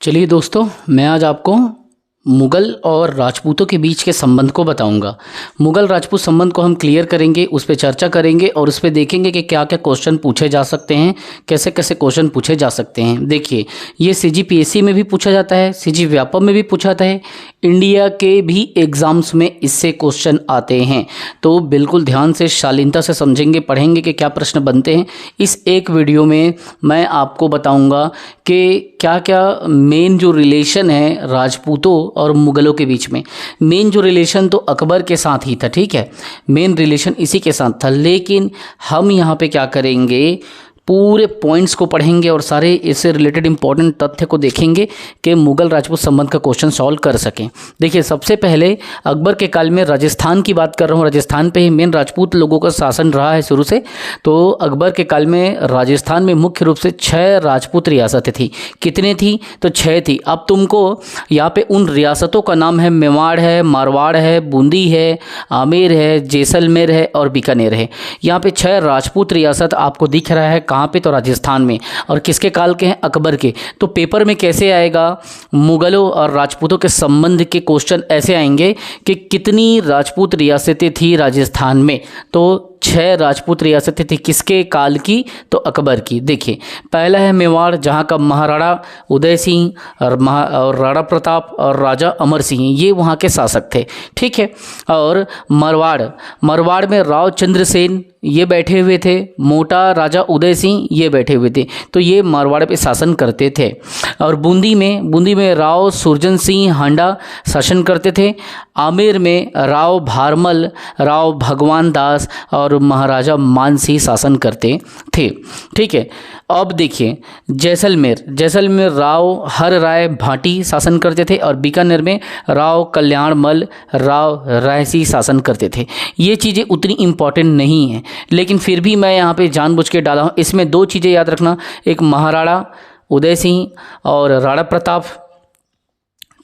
चलिए दोस्तों, मैं आज आपको मुग़ल और राजपूतों के बीच के संबंध को बताऊंगा। मुग़ल राजपूत संबंध को हम क्लियर करेंगे, उस पर चर्चा करेंगे और उस पर देखेंगे कि क्या क्या क्वेश्चन पूछे जा सकते हैं, कैसे कैसे क्वेश्चन पूछे जा सकते हैं। देखिए, ये CGPSC में भी पूछा जाता है, CG व्यापम में भी पूछा जाता है, इंडिया के भी एग्ज़ाम्स में इससे क्वेश्चन आते हैं। तो बिल्कुल ध्यान से शालीनता से समझेंगे, पढ़ेंगे कि क्या प्रश्न बनते हैं। इस एक वीडियो में मैं आपको बताऊँगा कि क्या क्या मेन जो रिलेशन है राजपूतों और मुग़लों के बीच में। मेन जो रिलेशन तो अकबर के साथ ही था, ठीक है, मेन रिलेशन इसी के साथ था। लेकिन हम यहाँ पे क्या करेंगे, पूरे पॉइंट्स को पढ़ेंगे और सारे इससे रिलेटेड इंपॉर्टेंट तथ्य को देखेंगे कि मुग़ल राजपूत संबंध का क्वेश्चन सॉल्व कर सकें। देखिए, सबसे पहले अकबर के काल में राजस्थान की बात कर रहा हूँ। राजस्थान पे ही मेन राजपूत लोगों का शासन रहा है शुरू से। तो अकबर के काल में राजस्थान में मुख्य रूप से 6 राजपूत रियासतें थी। कितने थी? तो 6 थी। अब तुमको यहाँ पे उन रियासतों का नाम है, मेवाड़ है, मारवाड़ है, बूंदी है, आमेर है, जैसलमेर है और बीकानेर है। यहाँ पे 6 राजपूत रियासत आपको दिख रहा है। कहाँ पे? तो राजस्थान में। और किसके काल के हैं? अकबर के। तो पेपर में कैसे आएगा? मुगलों और राजपूतों के संबंध के क्वेश्चन ऐसे आएंगे कि कितनी राजपूत रियासतें थी राजस्थान में। तो 6 राजपूत रियासतें थी। किसके काल की? तो अकबर की। देखिए, पहला है मेवाड़, जहाँ का महाराणा उदय सिंह और राणा प्रताप और राजा अमर सिंह, ये वहाँ के शासक थे, ठीक है। और मारवाड़ में राव चंद्रसेन ये बैठे हुए थे, मोटा राजा उदय सिंह ये बैठे हुए थे। तो ये मारवाड़ पे शासन करते थे। और बूंदी में राव सुरजन सिंह हांडा शासन करते थे। आमेर में राव भारमल, राव भगवान दास और महाराजा मानसिंह शासन करते थे, ठीक है। अब देखिए, जैसलमेर राव हर राय भाटी शासन करते थे और बीकानेर में राव कल्याणमल, राव रायसी शासन करते थे। ये चीज़ें उतनी इम्पॉर्टेंट नहीं हैं, लेकिन फिर भी मैं यहाँ पे जानबूझ के डाला हूँ। इसमें 2 चीज़ें याद रखना, एक महाराणा उदय सिंह और राणा प्रताप,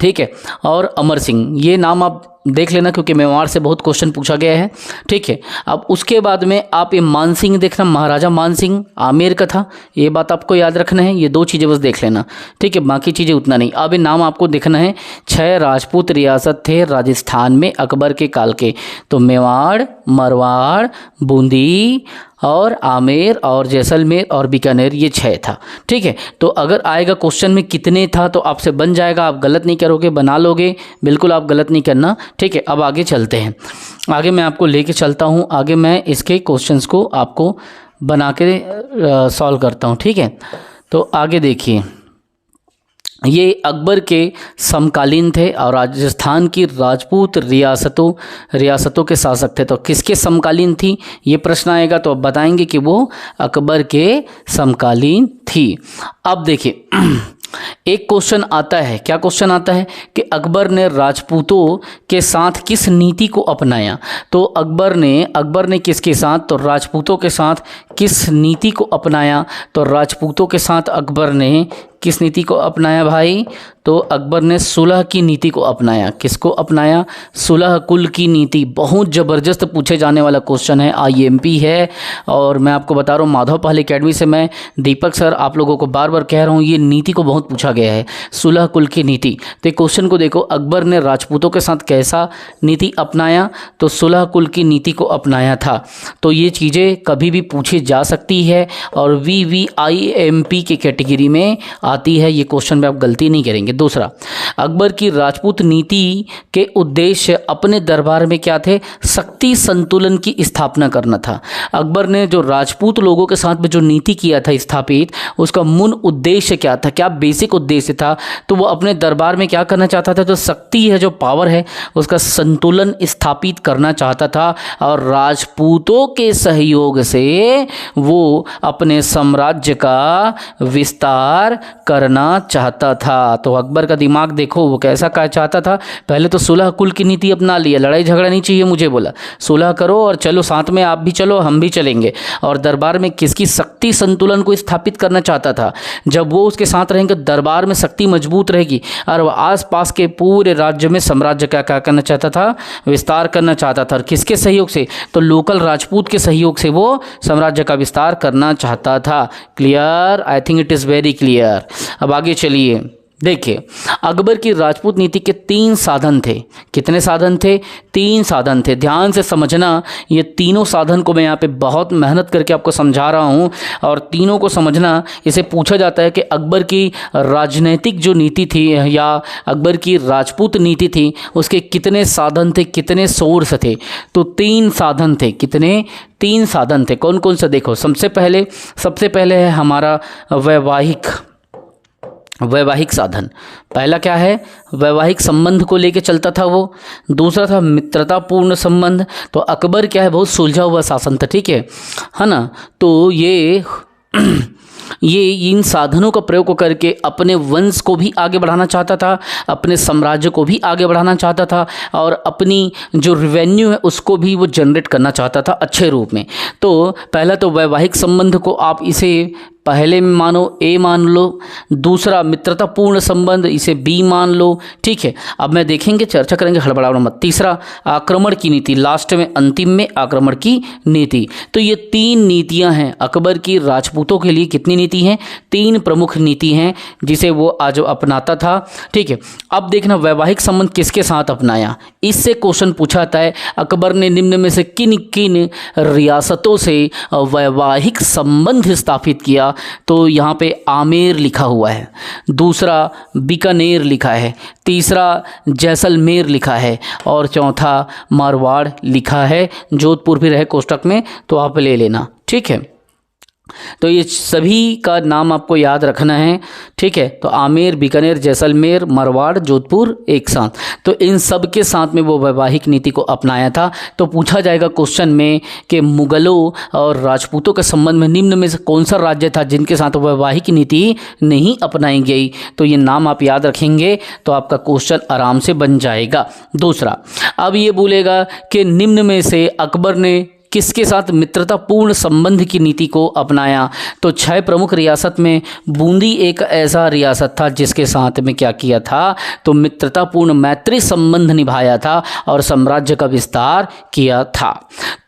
ठीक है, और अमर सिंह, ये नाम आप देख लेना क्योंकि मेवाड़ से बहुत क्वेश्चन पूछा गया है, ठीक है। अब उसके बाद में आप ये मानसिंह देखना, महाराजा मानसिंह आमेर का था, ये बात आपको याद रखना है। ये 2 चीज़ें बस देख लेना, ठीक है, बाकी चीज़ें उतना नहीं। अब ये नाम आपको देखना है। 6 राजपूत रियासत थे राजस्थान में अकबर के काल के। तो मेवाड़, मारवाड़, बूंदी और आमेर और जैसलमेर और बीकानेर, ये 6 था, ठीक है। तो अगर आएगा क्वेश्चन में कितने था तो आपसे बन जाएगा, आप गलत नहीं करोगे, बना लोगे, बिल्कुल आप गलत नहीं करना, ठीक है। अब आगे चलते हैं, आगे मैं आपको लेके चलता हूँ। आगे मैं इसके क्वेश्चंस को आपको बना के सॉल्व करता हूँ, ठीक है। तो आगे देखिए, ये अकबर के समकालीन थे और राजस्थान की राजपूत रियासतों के शासक थे। तो किसके समकालीन थी, ये प्रश्न आएगा तो अब बताएंगे कि वो अकबर के समकालीन थी। अब देखिए, एक क्वेश्चन आता है, क्या क्वेश्चन आता है कि अकबर ने राजपूतों के साथ किस नीति को अपनाया। तो अकबर ने किसके साथ? तो राजपूतों के साथ किस नीति को अपनाया। तो राजपूतों के साथ अकबर ने किस नीति को अपनाया भाई? तो अकबर ने सुलह की नीति को अपनाया। किसको अपनाया? सुलह कुल की नीति। बहुत ज़बरदस्त पूछे जाने वाला क्वेश्चन है, IMP है। और मैं आपको बता रहा हूँ, माधव पहल एकेडमी से मैं दीपक सर आप लोगों को बार बार कह रहा हूँ, ये नीति को बहुत पूछा गया है, सुलह कुल की नीति। तो क्वेश्चन को देखो, अकबर ने राजपूतों के साथ कैसा नीति अपनाया? तो सुलह कुल की नीति को अपनाया था। तो ये चीज़ें कभी भी पूछी जा सकती है और VVIMP की कैटेगरी में आती है। ये क्वेश्चन में आप गलती नहीं करेंगे। दूसरा, अकबर की राजपूत नीति के उद्देश्य अपने दरबार में क्या थे? शक्ति संतुलन की स्थापना करना था। अकबर ने जो राजपूत लोगों के साथ में जो नीति किया था स्थापित, उसका मूल उद्देश्य क्या था, क्या बेसिक उद्देश्य था? तो वो अपने दरबार में क्या करना चाहता था? जो शक्ति है, जो पावर है, उसका संतुलन स्थापित करना चाहता था और राजपूतों के सहयोग से वो अपने साम्राज्य का विस्तार करना चाहता था। तो अकबर का दिमाग देखो, वो कैसा क्या चाहता था। पहले तो सुलह कुल की नीति अपना लिया, लड़ाई झगड़ा नहीं चाहिए मुझे, बोला सुलह करो और चलो साथ में, आप भी चलो हम भी चलेंगे। और दरबार में किसकी? शक्ति संतुलन को स्थापित करना चाहता था। जब वो उसके साथ रहेंगे दरबार में शक्ति मजबूत रहेगी और वह आसपास के पूरे राज्य में साम्राज्य का क्या करना चाहता था? विस्तार करना चाहता था। और किसके सहयोग से? तो लोकल राजपूत के सहयोग से वो साम्राज्य का विस्तार करना चाहता था। Clear? I think it is very clear. अब आगे चलिए, देखिए, अकबर की राजपूत नीति के 3 साधन थे। कितने साधन थे? 3 साधन थे। ध्यान से समझना, ये तीनों साधन को मैं यहाँ पे बहुत मेहनत करके आपको समझा रहा हूँ और तीनों को समझना। इसे पूछा जाता है कि अकबर की राजनैतिक जो नीति थी या अकबर की राजपूत नीति थी, उसके कितने साधन थे, कितने सोर्स थे? तो 3 साधन थे। कितने? 3 साधन थे। कौन कौन सा? देखो, सबसे पहले है हमारा वैवाहिक साधन। पहला क्या है? वैवाहिक संबंध को लेके चलता था वो। दूसरा था मित्रतापूर्ण संबंध। तो अकबर क्या है, बहुत सुलझा हुआ शासन था, ठीक है ना। तो ये इन साधनों का प्रयोग करके अपने वंश को भी आगे बढ़ाना चाहता था, अपने साम्राज्य को भी आगे बढ़ाना चाहता था और अपनी जो रेवेन्यू है उसको भी वो जनरेट करना चाहता था अच्छे रूप में। तो पहला तो वैवाहिक संबंध को आप इसे पहले में मानो, ए मान लो। दूसरा मित्रतापूर्ण संबंध, इसे बी मान लो, ठीक है। अब मैं देखेंगे, चर्चा करेंगे, हड़बड़ाना मत। तीसरा आक्रमण की नीति, लास्ट में अंतिम में आक्रमण की नीति। तो ये 3 नीतियां हैं अकबर की राजपूतों के लिए। कितनी नीति हैं? 3 प्रमुख नीति हैं जिसे वो आज अपनाता था, ठीक है। अब देखना, वैवाहिक संबंध किसके साथ अपनाया, इससे क्वेश्चन पूछा जाता है। अकबर ने निम्न में से किन किन रियासतों से वैवाहिक संबंध स्थापित किया? तो यहाँ पे आमेर लिखा हुआ है, दूसरा बीकानेर लिखा है, तीसरा जैसलमेर लिखा है और चौथा मारवाड़ लिखा है। जोधपुर भी रहे कोष्टक में तो आप ले लेना, ठीक है। तो ये सभी का नाम आपको याद रखना है, ठीक है। तो आमेर, बीकानेर, जैसलमेर, मारवाड़, जोधपुर एक साथ। तो इन सब के साथ में वो वैवाहिक नीति को अपनाया था। तो पूछा जाएगा क्वेश्चन में कि मुगलों और राजपूतों के संबंध में निम्न में से कौन सा राज्य था जिनके साथ वैवाहिक नीति नहीं अपनाई गई? तो ये नाम आप याद रखेंगे तो आपका क्वेश्चन आराम से बन जाएगा। दूसरा, अब ये बोलेगा कि निम्न में से अकबर ने किसके साथ मित्रतापूर्ण संबंध की नीति को अपनाया? तो 6 प्रमुख रियासत में बूंदी एक ऐसा रियासत था जिसके साथ में क्या किया था? तो मित्रतापूर्ण मैत्री संबंध निभाया था और साम्राज्य का विस्तार किया था।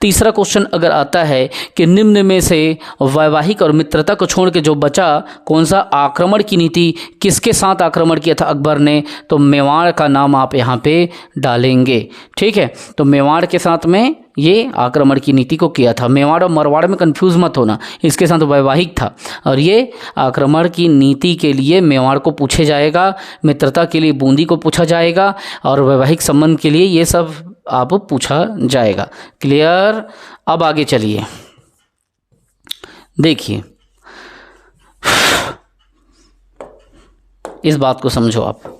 तीसरा क्वेश्चन अगर आता है कि निम्न में से वैवाहिक और मित्रता को छोड़ के जो बचा कौन सा? आक्रमण की नीति किसके साथ आक्रमण किया था अकबर ने? तो मेवाड़ का नाम आप यहाँ पे डालेंगे, ठीक है। तो मेवाड़ के साथ में ये आक्रमण की नीति को किया था। मेवाड़ और मारवाड़ में कंफ्यूज मत होना, इसके साथ वैवाहिक था और ये आक्रमण की नीति के लिए मेवाड़ को पूछे जाएगा, मित्रता के लिए बूंदी को पूछा जाएगा और वैवाहिक संबंध के लिए ये सब आप पूछा जाएगा। क्लियर? अब आगे चलिए, देखिए इस बात को समझो आप।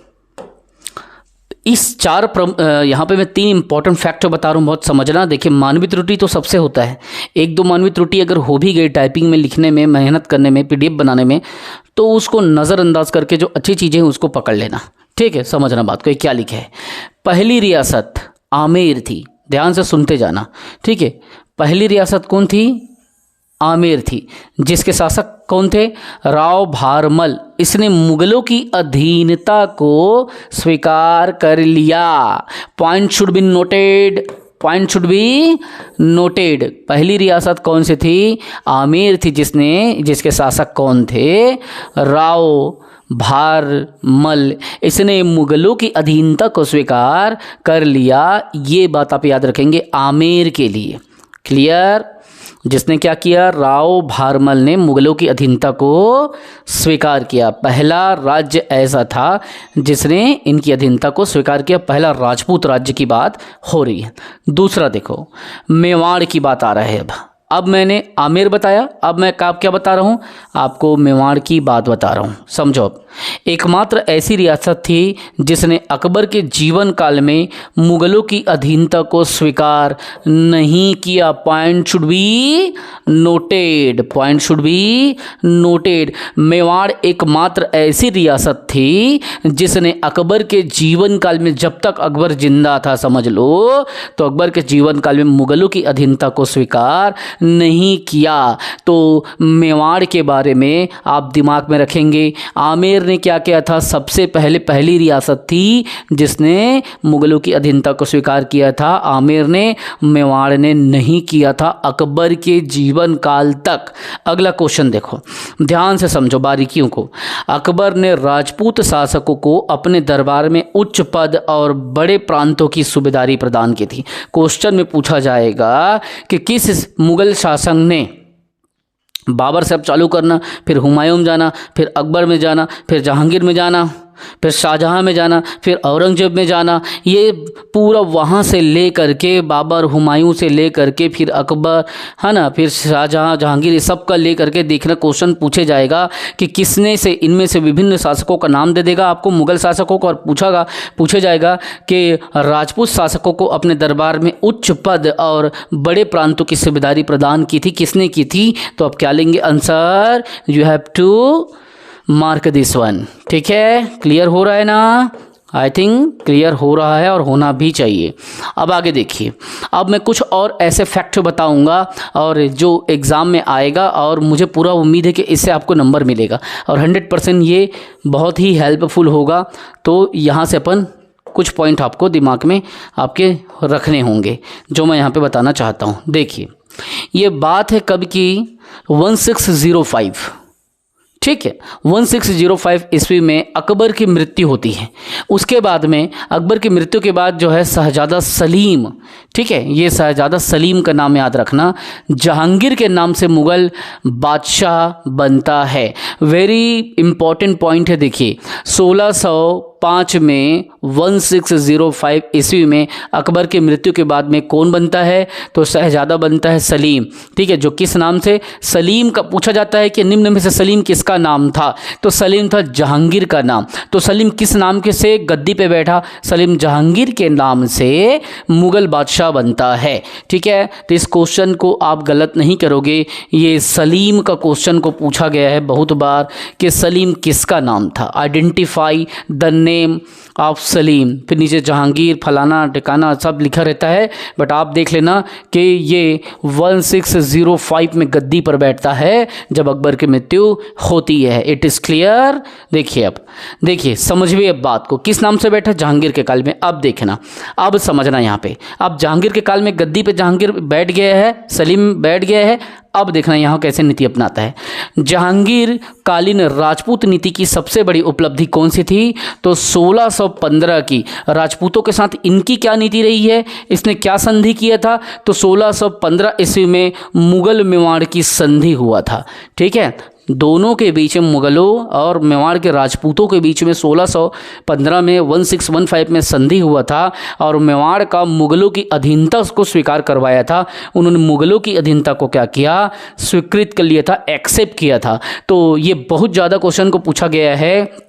इस यहाँ पे मैं 3 इंपॉर्टेंट फैक्टर बता रहा हूँ, बहुत समझना। देखिए, मानवीय त्रुटि तो सबसे होता है, 1-2 मानवीय त्रुटि अगर हो भी गई टाइपिंग में, लिखने में, मेहनत करने में, PDF बनाने में, तो उसको नज़रअंदाज करके जो अच्छी चीज़ें हैं उसको पकड़ लेना, ठीक है। समझना बात को, क्या लिखा है। पहली रियासत आमेर थी, ध्यान से सुनते जाना, ठीक है। पहली रियासत कौन थी? आमेर थी, जिसके शासक कौन थे? राव भारमल। इसने मुगलों की अधीनता को स्वीकार कर लिया। Point should be noted, point should be noted. पहली रियासत कौन सी थी? आमेर थी, जिसके शासक कौन थे? राव भारमल। इसने मुगलों की अधीनता को स्वीकार कर लिया। ये बात आप याद रखेंगे आमेर के लिए। क्लियर? जिसने क्या किया? राव भारमल ने मुगलों की अधीनता को स्वीकार किया। पहला राज्य ऐसा था जिसने इनकी अधीनता को स्वीकार किया, पहला राजपूत राज्य की बात हो रही है। दूसरा देखो, मेवाड़ की बात आ रहा है। अब मैंने आमेर बताया, अब मैं क्या बता रहा हूँ आपको? मेवाड़ की बात बता रहा हूँ, समझो। अब एकमात्र ऐसी रियासत थी जिसने अकबर के जीवन काल में मुगलों की अधीनता को स्वीकार नहीं किया। Point should be noted, point should be noted. Mewar एकमात्र ऐसी रियासत थी जिसने अकबर के जीवन काल में, जब तक अकबर जिंदा था समझ लो, तो अकबर के जीवन काल में मुगलों की अधीनता को स्वीकार नहीं किया। तो मेवाड़ के बारे में आप दिमाग में रखेंगे। आमेर ने क्या क्या किया था? सबसे पहली रियासत थी जिसने मुगलों की अधीनता को स्वीकार किया था। आमेर ने, मेवाड़ ने नहीं किया था अकबर के जीवन काल तक। अगला क्वेश्चन देखो, ध्यान से समझो बारीकियों को। अकबर ने राजपूत शासकों को अपने दरबार में उच्च पद और बड़े प्रांतों की सूबेदारी प्रदान की थी। क्वेश्चन में पूछा जाएगा कि किस मुगल शासक ने, बाबर से अब चालू करना, फिर हुमायूं में जाना, फिर अकबर में जाना, फिर जहांगीर में जाना, फिर शाहजहां में जाना, फिर औरंगजेब में जाना, ये पूरा वहाँ से ले करके बाबर, हुमायूं से ले करके फिर अकबर, है ना, फिर शाहजहां, जहांगीर, ये सब का ले करके देखना। क्वेश्चन पूछे जाएगा कि किसने से, इनमें से विभिन्न शासकों का नाम दे देगा आपको, मुगल शासकों को, और पूछे जाएगा कि राजपूत शासकों को अपने दरबार में उच्च पद और बड़े प्रांतों की सूबेदारी प्रदान की थी, किसने की थी? तो अब क्या लेंगे answer? You have to mark this one. ठीक है, क्लियर हो रहा है ना? आई थिंक क्लियर हो रहा है और होना भी चाहिए। अब आगे देखिए, अब मैं कुछ और ऐसे फैक्ट बताऊंगा और जो एग्ज़ाम में आएगा, और मुझे पूरा उम्मीद है कि इससे आपको नंबर मिलेगा और 100% ये बहुत ही हेल्पफुल होगा। तो यहाँ से अपन कुछ पॉइंट आपको दिमाग में आपके रखने होंगे जो मैं यहाँ पे बताना चाहता हूँ। देखिए, ये बात है कब की? 1605। ठीक है, 1605 ईस्वी में अकबर की मृत्यु होती है। उसके बाद में, अकबर की मृत्यु के बाद जो है शहजादा सलीम, ठीक है, ये शहजादा सलीम का नाम याद रखना, जहांगीर के नाम से मुगल बादशाह बनता है। वेरी इंपॉर्टेंट पॉइंट है। देखिए, 1605 में 1605 ईस्वी में अकबर की मृत्यु के बाद में कौन बनता है? तो शहजादा बनता है सलीम। ठीक है, जो किस नाम से? सलीम का पूछा जाता है कि निम्न में से सलीम किसका नाम था? तो सलीम था जहांगीर का नाम। तो सलीम किस नाम के से गद्दी पे बैठा? सलीम जहांगीर के नाम से मुगल बादशाह बनता है। ठीक है, तो इस क्वेश्चन को आप गलत नहीं करोगे। ये सलीम का क्वेश्चन को पूछा गया है बहुत बार कि सलीम किसका नाम था। Identify the name of Salim, फिर नीचे जहांगीर, फलाना ठिकाना सब लिखा रहता है, बट आप देख लेना कि ये 1605 में गद्दी पर बैठता है जब अकबर की मृत्यु होती है। It is clear? देखिए, अब देखिए, समझिए अब बात को, किस नाम से बैठा? जहांगीर के काल में। अब देखना, अब समझना यहाँ पे, अब जहांगीर के काल में गद्दी पे जहांगीर बैठ गया है, सलीम बैठ गया है। अब देखना यहाँ कैसे नीति अपनाता है। जहांगीर कालीन राजपूत नीति की सबसे बड़ी उपलब्धि कौन सी थी? तो 1615 की राजपूतों के साथ इनकी क्या नीति रही है, इसने क्या संधि किया था? तो 1615 ईस्वी में मुगल मेवाड़ की संधि हुआ था। ठीक है, दोनों के बीच में, मुगलों और मेवाड़ के राजपूतों के बीच में 1615 में 1615 में संधि हुआ था और मेवाड़ का मुगलों की अधीनता को स्वीकार करवाया था। उन्होंने मुगलों की अधीनता को क्या किया? स्वीकृत कर लिया था, एक्सेप्ट किया था। तो ये बहुत ज़्यादा क्वेश्चन को पूछा गया है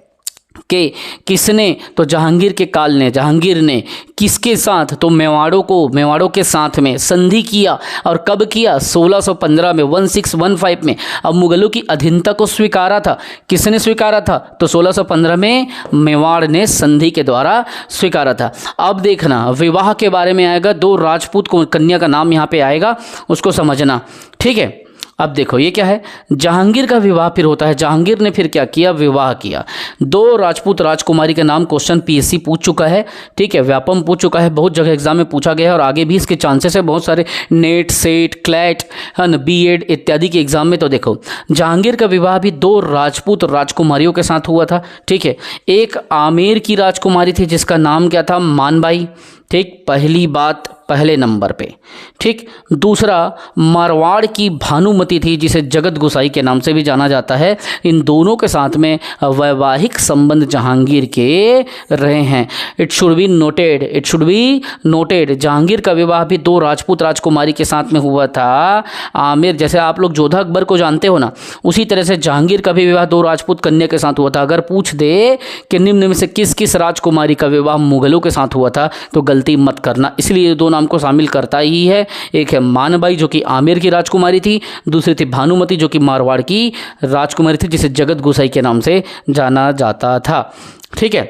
कि किसने? तो जहांगीर के काल ने, जहांगीर ने किसके साथ? तो मेवाड़ों के साथ में संधि किया। और कब किया? 1615 में, 1615 में। अब मुगलों की अधीनता को स्वीकारा था, किसने स्वीकारा था? तो 1615 में मेवाड़ ने संधि के द्वारा स्वीकारा था। अब देखना, विवाह के बारे में आएगा, 2 राजपूत कन्या का नाम यहाँ पे आएगा, उसको समझना। ठीक है, अब देखो ये क्या है? जहांगीर का विवाह फिर होता है। जहांगीर ने फिर क्या किया? विवाह किया। 2 राजपूत राजकुमारी का नाम क्वेश्चन पीएससी पूछ चुका है। ठीक है, व्यापम पूछ चुका है, बहुत जगह एग्जाम में पूछा गया है और आगे भी इसके चांसेस है बहुत सारे, नेट, सेट, क्लैट, है ना, बीएड इत्यादि के एग्जाम में। तो देखो, जहांगीर का विवाह भी 2 राजपूत राजकुमारियों के साथ हुआ था। ठीक है, एक आमेर की राजकुमारी थी जिसका नाम क्या था? मानबाई। ठीक, पहली बात पहले नंबर पे। ठीक, दूसरा मारवाड़ की भानुमति थी जिसे जगत गोसाई के नाम से भी जाना जाता है। इन दोनों के साथ में वैवाहिक संबंध जहांगीर के रहे हैं। It should be noted, Jahangir का विवाह भी 2 राजपूत राजकुमारी के साथ में हुआ था। आमिर, जैसे आप लोग जोधा अकबर को जानते हो ना, उसी तरह से जहांगीर का भी विवाह 2 राजपूत कन्या के साथ हुआ था। अगर पूछ दे कि निम्न में से किस किस राजकुमारी का विवाह मुगलों के साथ हुआ था, तो गलती मत करना, इसलिए 2 नाम को शामिल करता ही है। एक है मानबाई जो कि आमेर की राजकुमारी थी, दूसरी थी भानुमति जो कि मारवाड़ की राजकुमारी थी जिसे जगत गोसाई के नाम से जाना जाता था। ठीक है,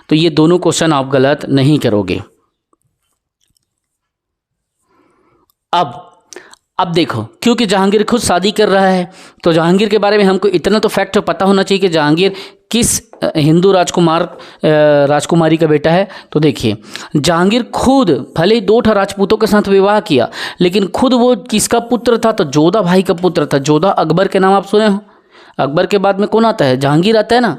तो ये दोनों क्वेश्चन आप गलत नहीं करोगे। अब अब देखो, क्योंकि जहांगीर खुद शादी कर रहा है तो जहांगीर के बारे में हमको इतना तो फैक्ट पता होना चाहिए कि जहांगीर किस हिंदू राजकुमारी का बेटा है। तो देखिए, जहांगीर खुद भले ही 2 राजपूतों के साथ विवाह किया, लेकिन खुद वो किसका पुत्र था? तो जोधा भाई का पुत्र था। जोधा अकबर के नाम आप सुने हो। अकबर के बाद में कौन आता है? जहांगीर आता है ना।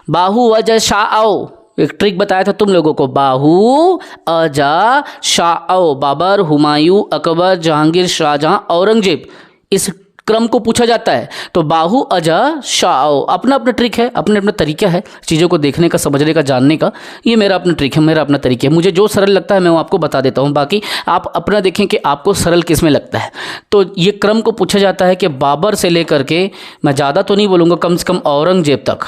बाहू वजह शाह आओ, एक ट्रिक बताया था तुम लोगों को, बाहू अजा शाह, बाबर, हुमायूं, अकबर, जहांगीर, शाहजहां, औरंगजेब, इस क्रम को पूछा जाता है। तो बाहू अजा शाह, अपना अपना ट्रिक है, अपने अपना तरीका है चीज़ों को देखने का, समझने का, जानने का। ये मेरा अपना ट्रिक है, मेरा अपना तरीका है। मुझे जो सरल लगता है मैं वो आपको बता देता हूँ, बाकी आप अपना देखें कि आपको सरल किस में लगता है। तो ये क्रम को पूछा जाता है कि बाबर से लेकर के, मैं ज़्यादा तो नहीं बोलूँगा, कम से कम औरंगजेब तक,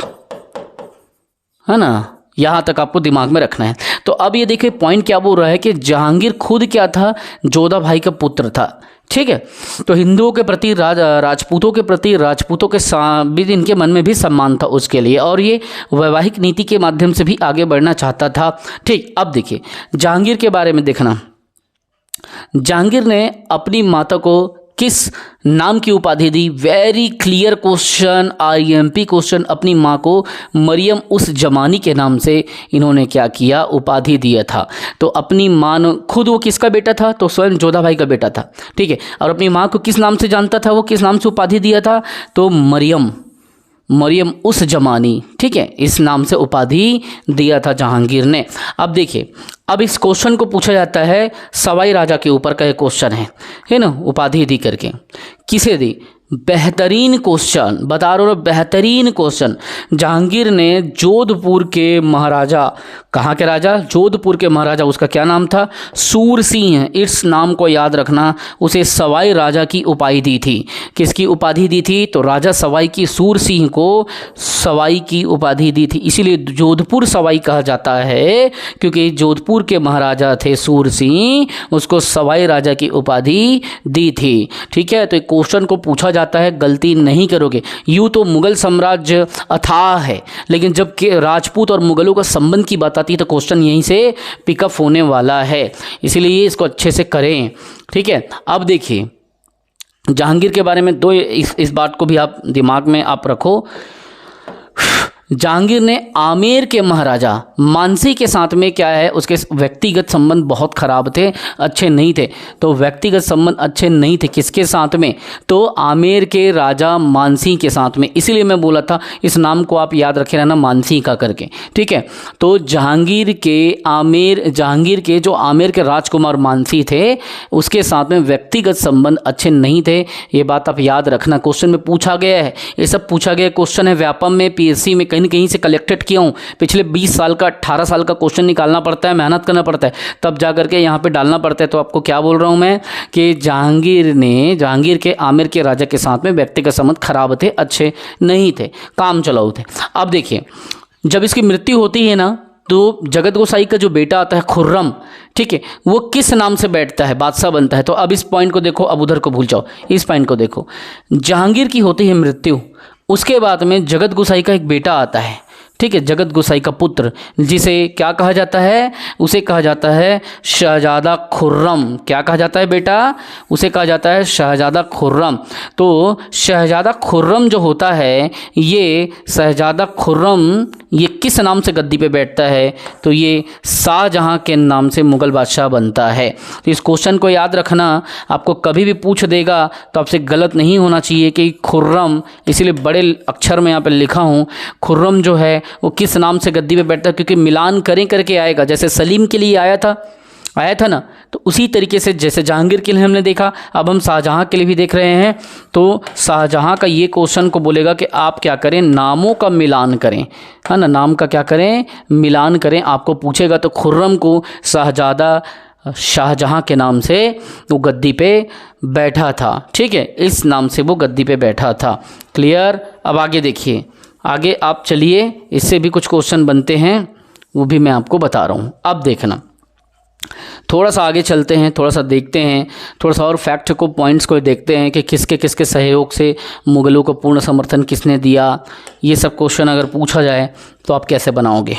है ना, यहाँ तक आपको दिमाग में रखना है। तो अब ये देखिए पॉइंट क्या बोल रहा है कि जहांगीर खुद क्या था? जोधा भाई का पुत्र था। ठीक है, तो हिंदुओं के प्रति, राजपूतों के प्रति, राजपूतों के भी इनके मन में भी सम्मान था उसके लिए, और ये वैवाहिक नीति के माध्यम से भी आगे बढ़ना चाहता था। ठीक, अब देखिए जहांगीर के बारे में देखना। जहांगीर ने अपनी माता को किस नाम की उपाधि दी? Very clear question, IMP question. अपनी माँ को मरियम उस जमानी के नाम से इन्होंने क्या किया? उपाधि दिया था। तो अपनी माँ ने, खुद वो किसका बेटा था? तो स्वयं जोधा भाई का बेटा था। ठीक है, और अपनी माँ को किस नाम से जानता था? वो किस नाम से उपाधि दिया था? तो मरियम उस जमानी, ठीक है, इस नाम से उपाधि दिया था जहांगीर ने। अब देखिए, अब इस क्वेश्चन को पूछा जाता है सवाई राजा के ऊपर का एक क्वेश्चन है ना, उपाधि दी करके। किसे दी? बेहतरीन क्वेश्चन, बता रहा हूँ, बेहतरीन क्वेश्चन। जहांगीर ने जोधपुर के महाराजा, कहाँ के राजा? जोधपुर के महाराजा, उसका क्या नाम था? सूरसिंह। इस नाम को याद रखना। उसे सवाई राजा की उपाधि दी थी। किसकी उपाधि दी थी? तो राजा सवाई की, सूरसिंह को सवाई की उपाधि दी थी। इसीलिए जोधपुर सवाई कहा जाता है, क्योंकि जोधपुर के महाराजा थे सूरसिंह, उसको सवाई राजा की उपाधि दी थी। ठीक है, तो क्वेश्चन को पूछा जाता है, गलती नहीं करोगे। यूँ तो मुगल साम्राज्य अथाह है, लेकिन जब राजपूत और मुगलों का संबंध की बात आती है तो क्वेश्चन यहीं से पिकअप होने वाला है, इसीलिए इसको अच्छे से करें। ठीक है, अब देखिए जहांगीर के बारे में इस बात को भी आप दिमाग में आप रखो। जहांगीर ने आमेर के महाराजा मानसी के साथ में क्या है, उसके व्यक्तिगत संबंध बहुत खराब थे, अच्छे नहीं थे। तो व्यक्तिगत संबंध अच्छे नहीं थे किसके साथ में? तो आमेर के राजा मानसी के साथ में। इसीलिए मैं बोला था इस नाम को आप याद रखे रहना, मानसी का करके। ठीक है, तो जहांगीर के जो आमेर के राजकुमार मानसी थे, उसके साथ में व्यक्तिगत संबंध अच्छे नहीं थे। ये बात आप याद रखना, क्वेश्चन में पूछा गया है, ये सब पूछा गया क्वेश्चन है। व्यापम में, PSC में कहीं न कहीं से कलेक्टेड किया हूँ। पिछले 20 साल का, 18 साल का क्वेश्चन निकालना पड़ता है, मेहनत करना पड़ता है, तब जा करके यहाँ पे डालना पड़ता है। तो आपको क्या बोल रहा हूँ मैं कि जहांगीर के आमेर के राजा के साथ में व्यक्तिगत संबंध खराब थे, अच्छे नहीं थे, काम चलाऊ थे। अब देखिए, जब इसकी मृत्यु होती है ना, तो जगत गोसाई का जो बेटा आता है खुर्रम, ठीक है, वो किस नाम से बैठता है? बादशाह बनता है। तो अब इस पॉइंट को देखो, अब उधर को भूल जाओ, इस पॉइंट को देखो। जहांगीर की होती है मृत्यु, उसके बाद में जगत गोसाई का एक बेटा आता है, ठीक है, जगत गोसाई का पुत्र, जिसे क्या कहा जाता है? उसे कहा जाता है शहजादा खुर्रम। क्या कहा जाता है बेटा? उसे कहा जाता है शहजादा खुर्रम। तो शहजादा खुर्रम जो होता है, ये शहजादा खुर्रम ये किस नाम से गद्दी पे बैठता है? तो ये शाहजहां के नाम से मुगल बादशाह बनता है। तो इस क्वेश्चन को याद रखना, आपको कभी भी पूछ देगा तो आपसे गलत नहीं होना चाहिए कि खुर्रम, इसीलिए बड़े अक्षर में यहाँ पे लिखा हूँ, खुर्रम जो है वो किस नाम से गद्दी पे बैठता है, क्योंकि मिलान करें करके आएगा। जैसे सलीम के लिए आया था ना, तो उसी तरीके से जैसे जहांगीर के लिए हमने देखा, अब हम शाहजहां के लिए भी देख रहे हैं। तो शाहजहां का ये क्वेश्चन को बोलेगा कि आप क्या करें? नामों का मिलान करें, है ना, नाम का क्या करें? मिलान करें। आपको पूछेगा तो खुर्रम को शहजादा शाहजहां के नाम से वो गद्दी पे बैठा था। ठीक है, इस नाम से वो गद्दी पे बैठा था। क्लियर? अब आगे देखिए, आगे आप चलिए, इससे भी कुछ क्वेश्चन बनते हैं, वो भी मैं आपको बता रहा हूँ। अब देखना, थोड़ा सा आगे चलते हैं, थोड़ा सा देखते हैं, थोड़ा सा और फैक्ट को, पॉइंट्स को देखते हैं कि किसके किसके सहयोग से मुगलों को पूर्ण समर्थन किसने दिया। ये सब क्वेश्चन अगर पूछा जाए तो आप कैसे बनाओगे?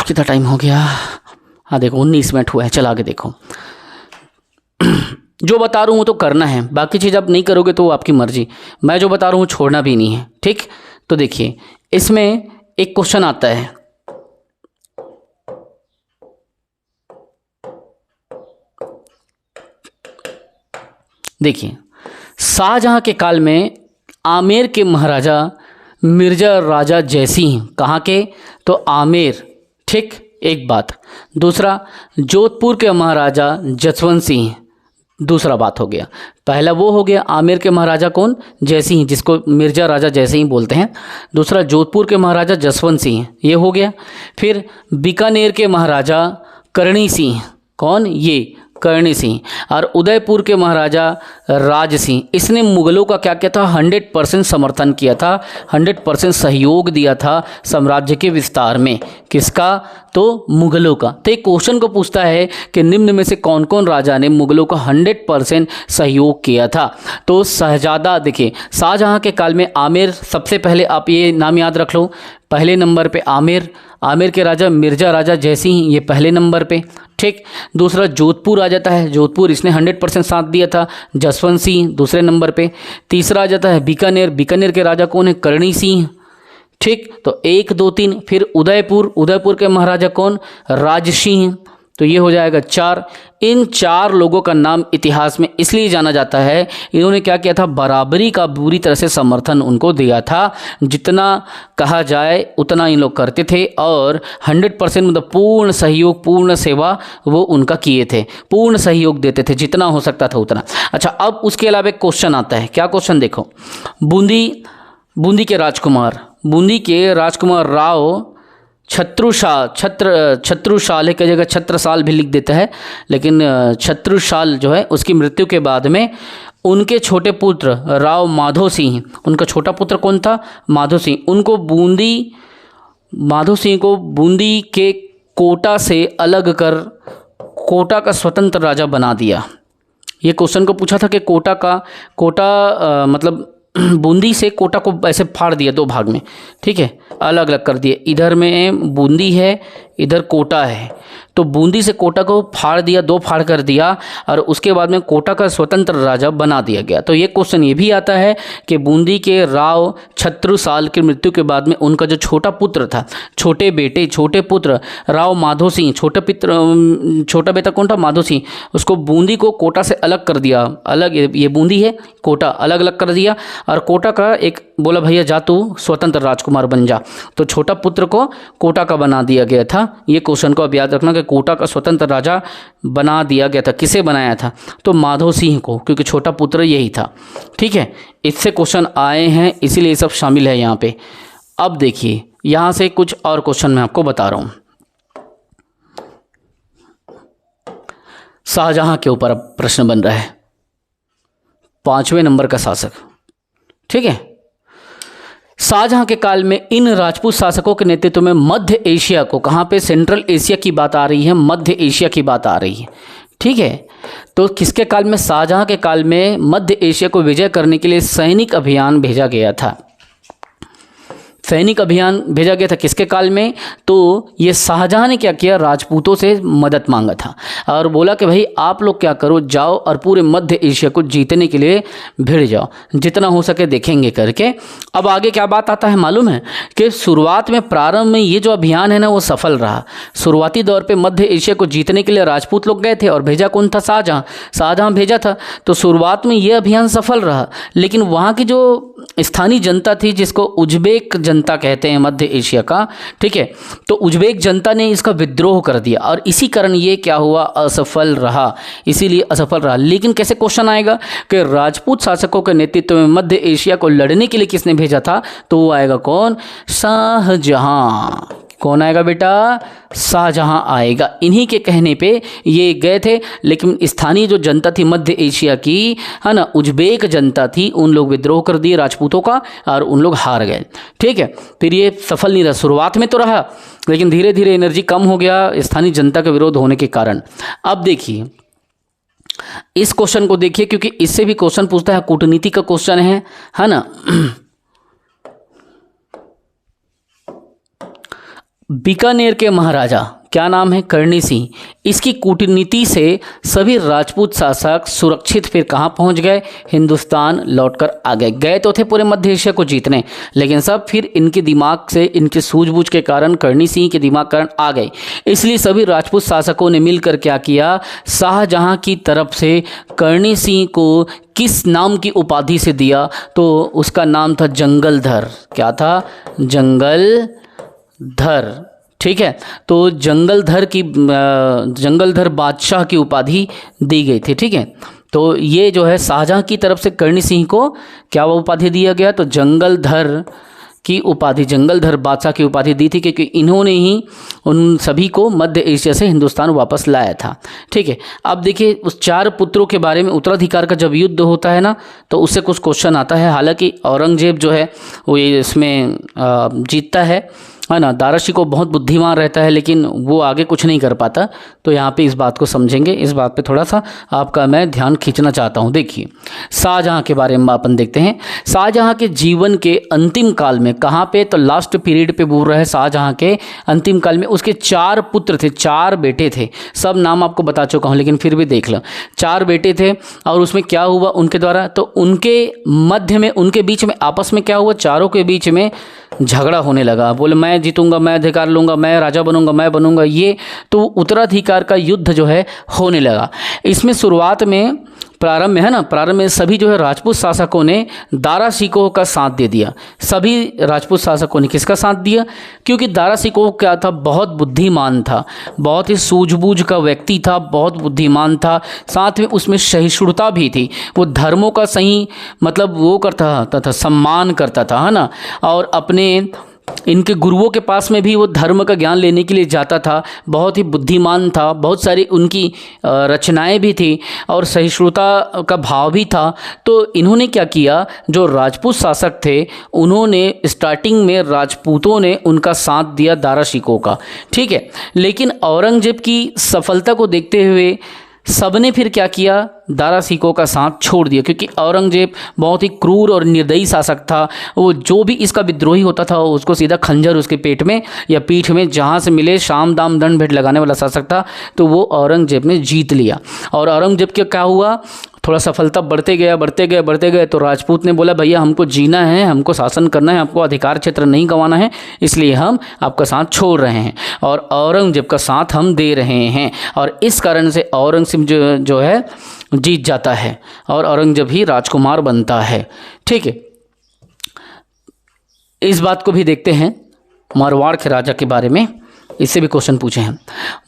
कितना टाइम हो गया? हाँ देखो 19 मिनट हुआ है, चल आगे देखो। जो बता रहा हूँ वो तो करना है, बाकी चीज़ आप नहीं करोगे तो आपकी मर्जी। मैं जो बता रहा हूँ छोड़ना भी नहीं है, ठीक। तो देखिए इसमें एक क्वेश्चन आता है, देखिए शाहजहां के काल में आमेर के महाराजा मिर्जा राजा जयसिंह, कहाँ के, तो आमेर, ठीक, एक बात। दूसरा जोधपुर के महाराजा जसवंत सिंह, दूसरा बात हो गया। पहला वो हो गया आमेर के महाराजा कौन, जयसिंह, जिसको मिर्जा राजा जयसिंह बोलते हैं। दूसरा जोधपुर के महाराजा जसवंत सिंह, ये हो गया। फिर बीकानेर के महाराजा करणी सिंह, कौन, ये करणी सिंह। और उदयपुर के महाराजा राज सिंह, इसने मुगलों का क्या किया था, 100% समर्थन किया था, 100% सहयोग दिया था साम्राज्य के विस्तार में। किसका, तो मुगलों का। तो एक क्वेश्चन को पूछता है कि निम्न में से कौन कौन राजा ने मुगलों का 100% सहयोग किया था। तो शहजादा, देखिए शाहजहां के काल में आमेर, सबसे पहले आप ये नाम याद रख लो, पहले नंबर पे आमेर, आमेर के राजा मिर्जा राजा जयसिंह, ये पहले नंबर पे, ठीक। दूसरा जोधपुर आ जाता है, जोधपुर इसने 100% साथ दिया था, जसवंत सिंह दूसरे नंबर पे। तीसरा आ जाता है बीकानेर, बीकानेर के राजा कौन है, करणी सिंह, ठीक। तो 1 2 3। फिर उदयपुर, उदयपुर के महाराजा कौन, राज सिंह, तो ये हो जाएगा 4। इन 4 लोगों का नाम इतिहास में इसलिए जाना जाता है, इन्होंने क्या किया था, बराबरी का पूरी तरह से समर्थन उनको दिया था, जितना कहा जाए उतना इन लोग करते थे, और 100% मतलब पूर्ण सहयोग, पूर्ण सेवा वो उनका किए थे, पूर्ण सहयोग देते थे, जितना हो सकता था उतना। अच्छा, अब उसके अलावा एक क्वेश्चन आता है, क्या क्वेश्चन, देखो बूंदी के राजकुमार, बूंदी के राजकुमार राव छत्रसाल की जगह छत्रसाल भी लिख देता है, लेकिन छत्रसाल जो है उसकी मृत्यु के बाद में उनके छोटे पुत्र राव माधो सिंह, उनका छोटा पुत्र कौन था, माधो सिंह, उनको माधो सिंह को बूंदी के कोटा से अलग कर कोटा का स्वतंत्र राजा बना दिया। ये क्वेश्चन को पूछा था कि कोटा मतलब बूंदी से कोटा को ऐसे फाड़ दिया 2 भाग में, ठीक है, अलग अलग कर दिए। इधर में बूंदी है, इधर कोटा है, तो बूंदी से कोटा को फाड़ दिया, 2 फाड़ कर दिया, और उसके बाद में कोटा का स्वतंत्र राजा बना दिया गया। तो ये क्वेश्चन ये भी आता है कि बूंदी के राव छत्रसाल की मृत्यु के बाद में उनका जो छोटा पुत्र था, छोटे पुत्र राव माधो सिंह, छोटा बेटा कौन था, माधो सिंह, उसको बूंदी को कोटा से अलग कर दिया, अलग, ये बूंदी है, कोटा अलग अलग कर दिया, और कोटा का एक बोला भैया जा तू स्वतंत्र राजकुमार बन जा, तो छोटा पुत्र को कोटा का बना दिया गया था। ये क्वेश्चन को अब याद रखना कि कोटा का स्वतंत्र राजा बना दिया गया था, किसे बनाया था, तो माधो सिंह को, क्योंकि छोटा पुत्र यही था, ठीक है। इससे क्वेश्चन आए हैं, इसीलिए ये सब शामिल है यहाँ पे। अब देखिए यहाँ से कुछ और क्वेश्चन मैं आपको बता रहा हूँ, शाहजहां के ऊपर अब प्रश्न बन रहा है, 5वें नंबर का शासक, ठीक है। शाहजहां के काल में इन राजपूत शासकों के नेतृत्व में मध्य एशिया को, कहाँ पे, सेंट्रल एशिया की बात आ रही है, मध्य एशिया की बात आ रही है, ठीक है। तो किसके काल में, शाहजहां के काल में मध्य एशिया को विजय करने के लिए सैनिक अभियान भेजा गया था। सैनिक अभियान भेजा गया था किसके काल में, तो ये शाहजहां ने क्या किया, राजपूतों से मदद मांगा था और बोला कि भाई आप लोग क्या करो, जाओ और पूरे मध्य एशिया को जीतने के लिए भिड़ जाओ, जितना हो सके देखेंगे करके। अब आगे क्या बात आता है मालूम है कि शुरुआत में, प्रारंभ में ये जो अभियान है ना वो सफल रहा। शुरुआती दौर पे मध्य एशिया को जीतने के लिए राजपूत लोग गए थे और भेजा कौन था, शाहजहां भेजा था। तो शुरुआत में ये अभियान सफल रहा, लेकिन वहाँ की जो स्थानीय जनता थी, जिसको उज्बेक जनता कहते हैं मध्य एशिया का, ठीक है, तो उज्बेक जनता ने इसका विद्रोह कर दिया और इसी कारण ये क्या हुआ, असफल रहा, इसीलिए असफल रहा। लेकिन कैसे क्वेश्चन आएगा कि राजपूत शासकों के नेतृत्व में मध्य एशिया को लड़ने के लिए किसने भेजा था, तो वो आएगा कौन, शाहजहां। कौन आएगा बेटा, शाहजहां आएगा। इन्हीं के कहने पे ये गए थे, लेकिन स्थानीय जो जनता थी मध्य एशिया की, है ना, उज्बेक जनता थी, उन लोग विद्रोह कर दिए राजपूतों का और उन लोग हार गए, ठीक है। फिर ये सफल नहीं रहा, शुरुआत में तो रहा, लेकिन धीरे धीरे एनर्जी कम हो गया स्थानीय जनता का विरोध होने के कारण। अब देखिए इस क्वेश्चन को देखिए, क्योंकि इससे भी क्वेश्चन पूछता है, कूटनीति का क्वेश्चन है ना। बीकानेर के महाराजा क्या नाम है? करणी सिंह। इसकी कूटनीति से सभी राजपूत शासक सुरक्षित फिर कहाँ पहुँच गए? हिंदुस्तान लौटकर आ गए। गए तो थे पूरे मध्य एशिया को जीतने, लेकिन सब फिर इनके दिमाग से, इनके सूझबूझ के कारण, करणी सिंह के दिमाग कारण आ गए। इसलिए सभी राजपूत शासकों ने मिलकर क्या किया? शाहजहां की तरफ से करणी सिंह को किस नाम की उपाधि से दिया? तो उसका नाम था जंगलधर। क्या था? जंगलधर। ठीक है, तो जंगलधर बादशाह की उपाधि दी गई थी। ठीक है, तो ये जो है शाहजहां की तरफ से करणी सिंह को क्या वो उपाधि दिया गया? तो जंगलधर की उपाधि, जंगलधर बादशाह की उपाधि दी थी, क्योंकि इन्होंने ही उन सभी को मध्य एशिया से हिंदुस्तान वापस लाया था। ठीक है, अब देखिए उस 4 पुत्रों के बारे में, उत्तराधिकार का जब युद्ध होता है ना, तो उससे कुछ क्वेश्चन आता है। हालांकि औरंगजेब जो है वो इसमें जीतता है ना। दारा शिकोह बहुत बुद्धिमान रहता है, लेकिन वो आगे कुछ नहीं कर पाता। तो यहाँ पे इस बात को समझेंगे, इस बात पे थोड़ा सा आपका मैं ध्यान खींचना चाहता हूँ। देखिए शाहजहां के बारे में अपन देखते हैं। शाहजहां के जीवन के अंतिम काल में, कहाँ पे? तो लास्ट पीरियड पे बोल रहा है। शाहजहां के अंतिम काल में उसके 4 पुत्र थे, 4 बेटे थे। सब नाम आपको बता चुका हूँ, लेकिन फिर भी देख लो। 4 बेटे थे, और उसमें क्या हुआ उनके द्वारा? तो उनके मध्य में, उनके बीच में आपस में क्या हुआ? चारों के बीच में झगड़ा होने लगा। बोले मैं जीतूंगा, मैं अधिकार लूंगा, मैं राजा बनूंगा, मैं बनूंगा, ये तो उत्तराधिकार का युद्ध जो है होने लगा। इसमें शुरुआत में, प्रारंभ में है ना, प्रारंभ में सभी जो है राजपूत शासकों ने दारा शिकोह का साथ दे दिया। सभी राजपूत शासकों ने किसका साथ दिया? क्योंकि दारा शिकोह क्या था? बहुत बुद्धिमान था, बहुत ही सूझबूझ का व्यक्ति था, बहुत बुद्धिमान था, साथ में उसमें सहिष्णुता भी थी। वो धर्मों का सही मतलब वो करता था, सम्मान करता था, है ना। और अपने इनके गुरुओं के पास में भी वो धर्म का ज्ञान लेने के लिए जाता था। बहुत ही बुद्धिमान था, बहुत सारी उनकी रचनाएं भी थी, और सहिष्णुता का भाव भी था। तो इन्होंने क्या किया? जो राजपूत शासक थे उन्होंने स्टार्टिंग में, राजपूतों ने उनका साथ दिया दारा शिकोह का। ठीक है, लेकिन औरंगजेब की सफलता को देखते हुए सबने फिर क्या किया? दारा शिकोह का साथ छोड़ दिया, क्योंकि औरंगजेब बहुत ही क्रूर और निर्दयी शासक था। वो जो भी इसका विद्रोही होता था उसको सीधा खंजर उसके पेट में या पीठ में जहाँ से मिले शाम दाम दंड भेंट लगाने वाला शासक था। तो वो औरंगजेब ने जीत लिया। और औरंगजेब का क्या हुआ? थोड़ा सफलता बढ़ते गए। तो राजपूत ने बोला भैया हमको जीना है, हमको शासन करना है, हमको अधिकार क्षेत्र नहीं गंवाना है, इसलिए हम आपका साथ छोड़ रहे हैं और औरंगजेब का साथ हम दे रहे हैं। और इस कारण से औरंगजेब जो है जीत जाता है और औरंगजेब ही राजकुमार बनता है। ठीक है, इस बात को भी देखते हैं मारवाड़ के राजा के बारे में, इससे भी क्वेश्चन पूछे हैं।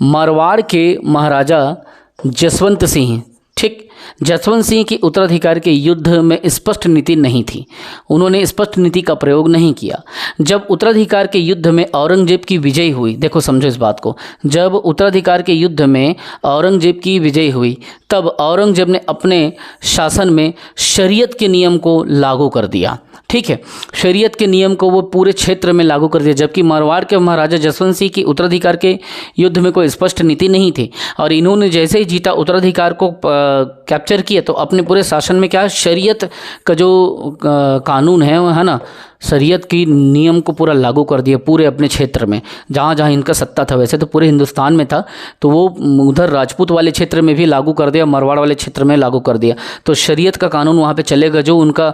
मारवाड़ के महाराजा जसवंत सिंह, ठीक, जसवंत सिंह की उत्तराधिकार के युद्ध में स्पष्ट नीति नहीं थी। उन्होंने स्पष्ट नीति का प्रयोग नहीं किया। जब उत्तराधिकार के युद्ध में औरंगजेब की विजय हुई, देखो समझो इस बात को, जब उत्तराधिकार के युद्ध में औरंगजेब की विजय हुई तब औरंगजेब ने अपने शासन में शरीयत के नियम को लागू कर दिया। ठीक है, शरीयत के नियम को वो पूरे क्षेत्र में लागू कर दिया। जबकि मारवाड़ के महाराजा जसवंत सिंह की उत्तराधिकार के युद्ध में कोई स्पष्ट नीति नहीं थी और इन्होंने जैसे ही जीता, उत्तराधिकार को कैप्चर किया, तो अपने पूरे शासन में क्या शरीयत का जो कानून है ना, शरीयत की नियम को पूरा लागू कर दिया पूरे अपने क्षेत्र में, जहाँ जहाँ इनका सत्ता था। वैसे तो पूरे हिंदुस्तान में था, तो वो उधर राजपूत वाले क्षेत्र में भी लागू कर दिया, मारवाड़ वाले क्षेत्र में लागू कर दिया। तो शरीयत का कानून वहाँ पे चलेगा। जो उनका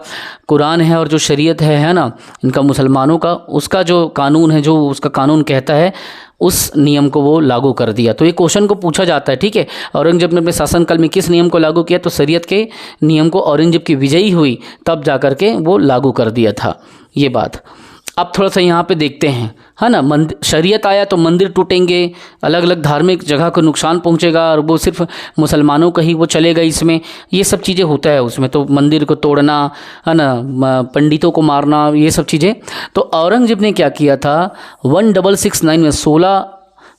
कुरान है और जो शरीयत है ना, इनका मुसलमानों का, उसका जो कानून है, जो उसका कानून कहता है, उस नियम को वो लागू कर दिया। तो ये क्वेश्चन को पूछा जाता है। ठीक है, औरंगजेब ने अपने शासनकाल में किस नियम को लागू किया? तो शरीयत के नियम को औरंगजेब की विजयी हुई तब जा कर के वो लागू कर दिया था, ये बात। अब थोड़ा सा यहाँ पे देखते हैं, है ना, शरीयत आया तो मंदिर टूटेंगे, अलग अलग धार्मिक जगह को नुकसान पहुँचेगा और वो सिर्फ मुसलमानों का ही वो चलेगा इसमें, ये सब चीज़ें होता है उसमें। तो मंदिर को तोड़ना, है ना, पंडितों को मारना, ये सब चीज़ें। तो औरंगजेब ने क्या किया था? 1669 में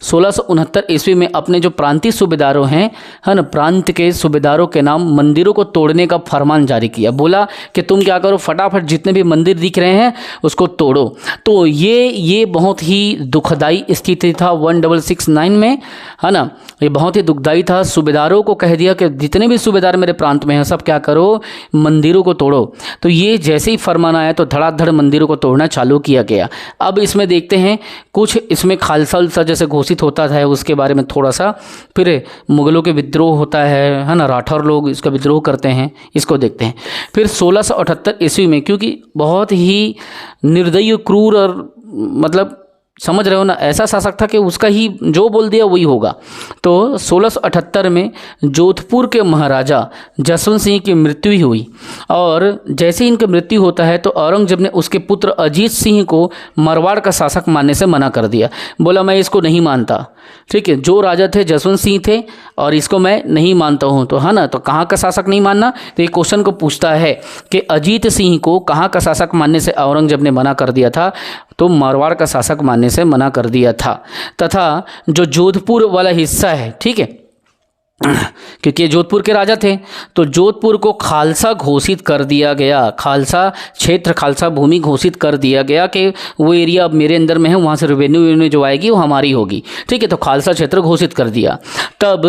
1669 ईस्वी में अपने जो प्रांतीय सूबेदारों हैं, है ना, प्रांत के सूबेदारों के नाम मंदिरों को तोड़ने का फरमान जारी किया। बोला कि तुम क्या करो, फटाफट जितने भी मंदिर दिख रहे हैं उसको तोड़ो। तो ये बहुत ही दुखदाई स्थिति था 1669 में, है ना, ये बहुत ही दुखदाई था। सूबेदारों को कह दिया कि जितने भी सूबेदार मेरे प्रांत में हैं सब क्या करो, मंदिरों को तोड़ो। तो ये जैसे ही फरमान आया तो धड़ाधड़ मंदिरों को तोड़ना चालू किया गया। अब इसमें देखते हैं कुछ इसमें खालसा उलसा जैसे घोषित घोषित होता है उसके बारे में थोड़ा सा, फिर मुग़लों के विद्रोह होता है ना, राठौर लोग इसका विद्रोह करते हैं, इसको देखते हैं। फिर 1678 ईस्वी में, क्योंकि बहुत ही निर्दयी, क्रूर और मतलब समझ रहे हो ना, ऐसा शासक था कि उसका ही जो बोल दिया वही होगा। तो 1678 में जोधपुर के महाराजा जसवंत सिंह की मृत्यु हुई, और जैसे ही इनकी मृत्यु होता है तो औरंगजेब ने उसके पुत्र अजीत सिंह को मारवाड़ का शासक मानने से मना कर दिया। बोला मैं इसको नहीं मानता, ठीक है, जो राजा थे जसवंत सिंह थे और इसको मैं नहीं मानता हूँ। तो है ना, तो कहाँ का शासक नहीं मानना, तो ये क्वेश्चन को पूछता है कि अजीत सिंह को कहाँ का शासक मानने से औरंगजेब ने मना कर दिया था, तो मारवाड़ का शासक मानने से मना कर दिया था। तथा जो जोधपुर वाला हिस्सा है, ठीक है, क्योंकि जोधपुर के राजा थे, तो जोधपुर को खालसा घोषित कर दिया गया, खालसा क्षेत्र, खालसा भूमि घोषित कर दिया गया कि वो एरिया अब मेरे अंदर में है, वहाँ से रेवेन्यू जो आएगी वो हमारी होगी, ठीक है। तो खालसा क्षेत्र घोषित कर दिया। तब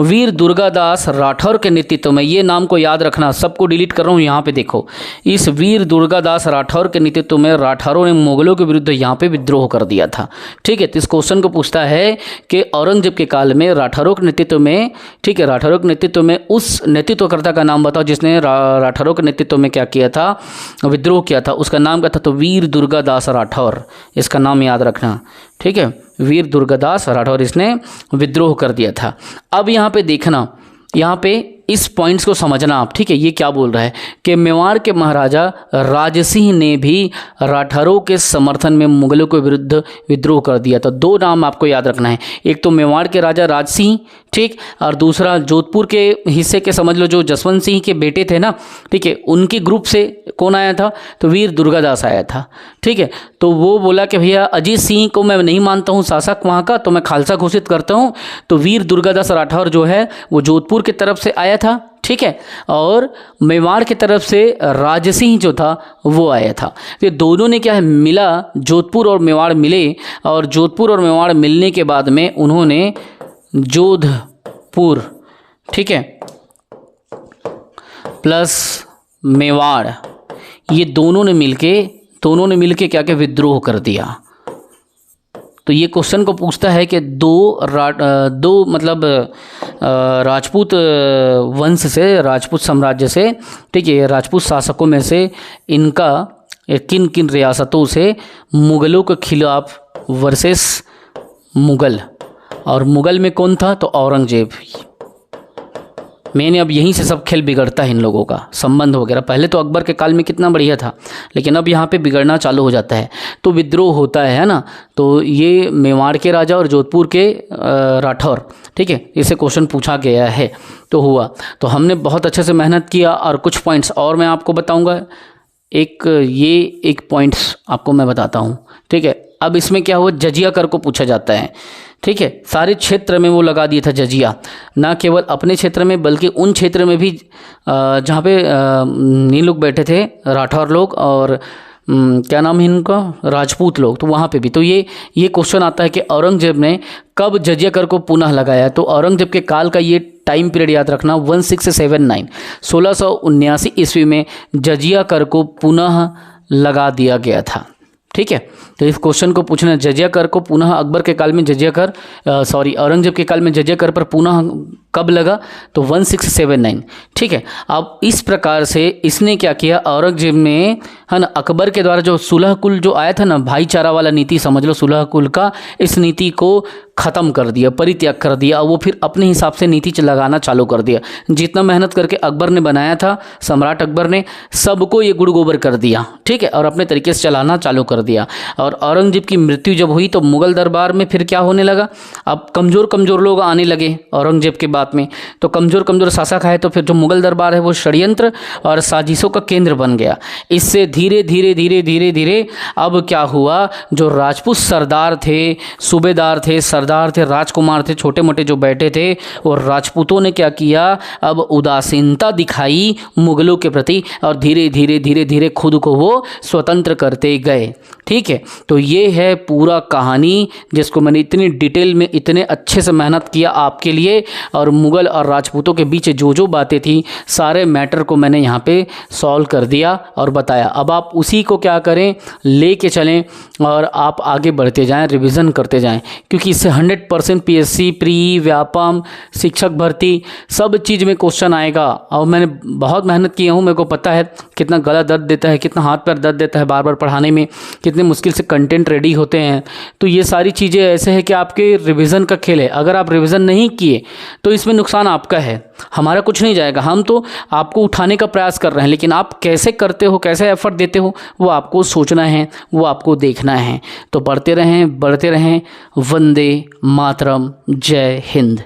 वीर दुर्गादास राठौर के नेतृत्व में, ये नाम को याद रखना, सबको डिलीट कर रहा हूँ, यहाँ पे देखो, इस वीर दुर्गादास राठौर के नेतृत्व में राठौरों ने मुगलों के विरुद्ध यहाँ पे विद्रोह कर दिया था, ठीक है। तो इस क्वेश्चन को पूछता है कि औरंगजेब के काल में राठौरों के नेतृत्व में, ठीक है, राठौरों के नेतृत्व में उस नेतृत्वकर्ता का नाम बताओ जिसने राठौरों के नेतृत्व में क्या किया था, विद्रोह किया था, उसका नाम क्या था, तो वीर दुर्गादास राठौर, इसका नाम याद रखना, ठीक है, वीर दुर्गादास राठौर, इसने विद्रोह कर दिया था। अब यहाँ पे देखना, यहाँ पे इस पॉइंट्स को समझना आप, ठीक है। ये क्या बोल रहा है कि मेवाड़ के महाराजा राजसिंह ने भी राठौरों के समर्थन में मुगलों के विरुद्ध विद्रोह कर दिया था। दो नाम आपको याद रखना है, एक तो मेवाड़ के राजा राजसिंह, ठीक, और दूसरा जोधपुर के हिस्से के समझ लो जो जसवंत सिंह के बेटे थे ना, ठीक है, उनके ग्रुप से कौन आया था, तो वीर दुर्गादास आया था, ठीक है। तो वो बोला कि भैया अजीत सिंह को मैं नहीं मानता हूँ शासक वहाँ का, तो मैं खालसा घोषित करता हूँ। तो वीर दुर्गादास राठौर जो है वो जोधपुर की तरफ से आया था, ठीक है, और मेवाड़ की तरफ से राजसिंह जो था वो आया था। तो दोनों ने क्या है मिला, जोधपुर और मेवाड़ मिले, और जोधपुर और मेवाड़ मिलने के बाद में उन्होंने जोधपुर, ठीक है, प्लस मेवाड़, ये दोनों ने मिलके क्या क्या विद्रोह कर दिया। तो ये क्वेश्चन को पूछता है कि दो मतलब राजपूत वंश से, राजपूत साम्राज्य से, ठीक है, राजपूत शासकों में से इनका किन किन रियासतों से मुग़लों के खिलाफ वर्सेस मुग़ल, और मुग़ल में कौन था, तो औरंगजेब। मैंने अब यहीं से सब खेल बिगड़ता है इन लोगों का, संबंध वगैरह। पहले तो अकबर के काल में कितना बढ़िया था, लेकिन अब यहाँ पे बिगड़ना चालू हो जाता है। तो विद्रोह होता है ना, तो ये मेवाड़ के राजा और जोधपुर के राठौर, ठीक है, इससे क्वेश्चन पूछा गया है, तो हुआ। तो हमने बहुत अच्छे से मेहनत किया, और कुछ पॉइंट्स और मैं आपको बताऊँगा। एक पॉइंट्स आपको मैं बताता हूँ, ठीक है। अब इसमें क्या हुआ, जजिया कर को पूछा जाता है, ठीक है, सारे क्षेत्र में वो लगा दिया था जजिया, ना केवल अपने क्षेत्र में बल्कि उन क्षेत्र में भी जहाँ पे ये लोग बैठे थे, राठौर लोग और क्या नाम है इनका, राजपूत लोग, तो वहाँ पे भी। तो ये क्वेश्चन आता है कि औरंगजेब ने कब जजिया कर को पुनः लगाया। तो औरंगजेब के काल का ये टाइम पीरियड याद रखना, 1679, 1679 ईस्वी में जजिया कर को पुनः लगा दिया गया था, ठीक है। तो इस क्वेश्चन को पूछना, जजिया कर को पुनः अकबर के काल में औरंगजेब के काल में जजिया कर पर पुनः कब लगा, तो 1679, ठीक है। अब इस प्रकार से इसने क्या किया, औरंगजेब ने, है ना, अकबर के द्वारा जो सुलह कुल जो आया था ना, भाईचारा वाला नीति समझ लो, सुलह कुल का, इस नीति को ख़त्म कर दिया, परित्याग कर दिया। वो फिर अपने हिसाब से नीति लगाना चालू कर दिया। जितना मेहनत करके अकबर ने बनाया था, सम्राट अकबर ने, सबको ये गुड़ गोबर कर दिया, ठीक है, और अपने तरीके से चलाना चालू कर दिया। और औरंगजेब की मृत्यु जब हुई तो मुग़ल दरबार में फिर क्या होने लगा, अब कमज़ोर लोग आने लगे औरंगजेब के बाद में। तो कमज़ोर शासक आए, तो फिर जो मुग़ल दरबार है वो षड्यंत्र और साजिशों का केंद्र बन गया। इससे धीरे धीरे अब क्या हुआ, जो राजपूत सरदार थे, सूबेदार थे, सरदार थे, राजकुमार थे, छोटे मोटे जो बैठे थे, और राजपूतों ने क्या किया, अब उदासीनता दिखाई मुग़लों के प्रति, और धीरे धीरे खुद को वो स्वतंत्र करते गए, ठीक है। तो ये है पूरा कहानी, जिसको मैंने इतनी डिटेल में, इतने अच्छे से मेहनत किया आपके लिए, और मुग़ल और राजपूतों के बीच जो बातें थी, सारे मैटर को मैंने यहाँ पे सॉल्व कर दिया और बताया। अब आप उसी को क्या करें, लेके चलें और आप आगे बढ़ते जाएं, रिवीजन करते जाएं, क्योंकि इससे 100% पीएससी प्री व्यापम शिक्षक भर्ती सब चीज़ में क्वेश्चन आएगा। और मैंने बहुत मेहनत किया हूँ, मेरे को पता है कितना गला दर्द देता है, कितना हाथ पैर दर्द देता है बार बार पढ़ाने में, कितने मुश्किल से कंटेंट रेडी होते हैं। तो ये सारी चीज़ें ऐसे है कि आपके रिवीजन का खेल है। अगर आप रिवीजन नहीं किए तो इसमें नुकसान आपका है, हमारा कुछ नहीं जाएगा। हम तो आपको उठाने का प्रयास कर रहे हैं, लेकिन आप कैसे करते हो, कैसे एफर्ट देते हो, वो आपको सोचना है, वो आपको देखना है। तो पढ़ते रहें, बढ़ते रहें। वंदे मातरम। जय हिंद।